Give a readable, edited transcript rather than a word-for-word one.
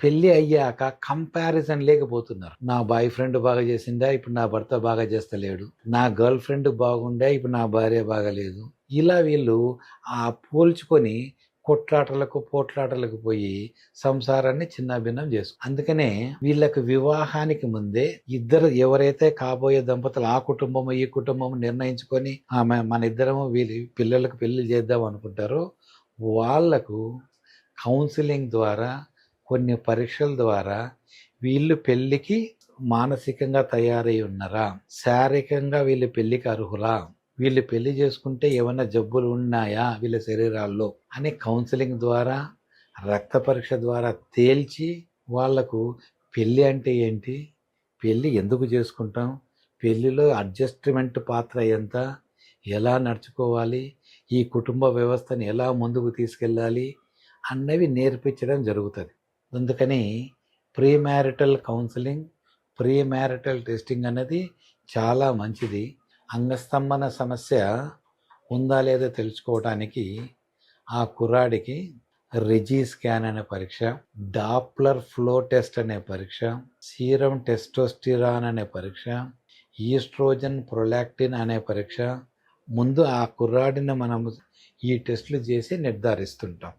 పెళ్లి అయ్యాక కంపారిజన్ లేకపోతున్నారు. నా బాయ్ ఫ్రెండ్ బాగా చేసిందా, ఇప్పుడు నా భర్త బాగా చేస్తలేడు. నా గర్ల్ ఫ్రెండ్ బాగుండే, ఇప్పుడు నా భార్య బాగలేదు. ఇలా వీళ్ళు ఆ పోల్చుకొని పోట్లాటలకు పోయి సంసారాన్ని చిన్నాభిన్నం చేసుకు. అందుకనే వీళ్ళకి వివాహానికి ముందే ఇద్దరు ఎవరైతే కాబోయే దంపతులు ఆ కుటుంబం ఈ కుటుంబం నిర్ణయించుకొని మన ఇద్దరము వీళ్ళ పిల్లలకు పెళ్లి చేద్దాం అనుకుంటారో వాళ్లకు కౌన్సిలింగ్ ద్వారా కొన్ని పరీక్షల ద్వారా వీళ్ళు పెళ్లికి మానసికంగా తయారై ఉన్నారా, శారీరకంగా వీళ్ళు పెళ్లికి అర్హులా, వీళ్ళు పెళ్లి చేసుకుంటే ఏమైనా జబ్బులు ఉన్నాయా వీళ్ళ శరీరాల్లో అని కౌన్సిలింగ్ ద్వారా రక్త పరీక్ష ద్వారా తేల్చి వాళ్లకు పెళ్లి అంటే ఏంటి, పెళ్లి ఎందుకు చేసుకుంటాం, పెళ్లిలో అడ్జస్ట్మెంట్ పాత్ర ఎంత, ఎలా నడుచుకోవాలి, ఈ కుటుంబ వ్యవస్థని ఎలా ముందుకు తీసుకెళ్ళాలి అన్నవి నేర్పించడం జరుగుతుంది. అందుకని pre marital counselling, pre marital testing అనేది చాలా మంచిది. అంగస్తంభన సమస్య ఉందా లేదా తెలుసుకోవడానికి ఆ కుర్రాడికి రెజీ స్కాన్ అనే పరీక్ష, డాప్లర్ ఫ్లో టెస్ట్ అనే పరీక్ష, సీరం టెస్టోస్టిరాన్ అనే పరీక్ష, ఈస్ట్రోజన్ ప్రొలాక్టిన్ అనే పరీక్ష ముందు ఆ కుర్రాడిని మనం ఈ టెస్టులు చేసి నిర్ధారిస్తుంటాం.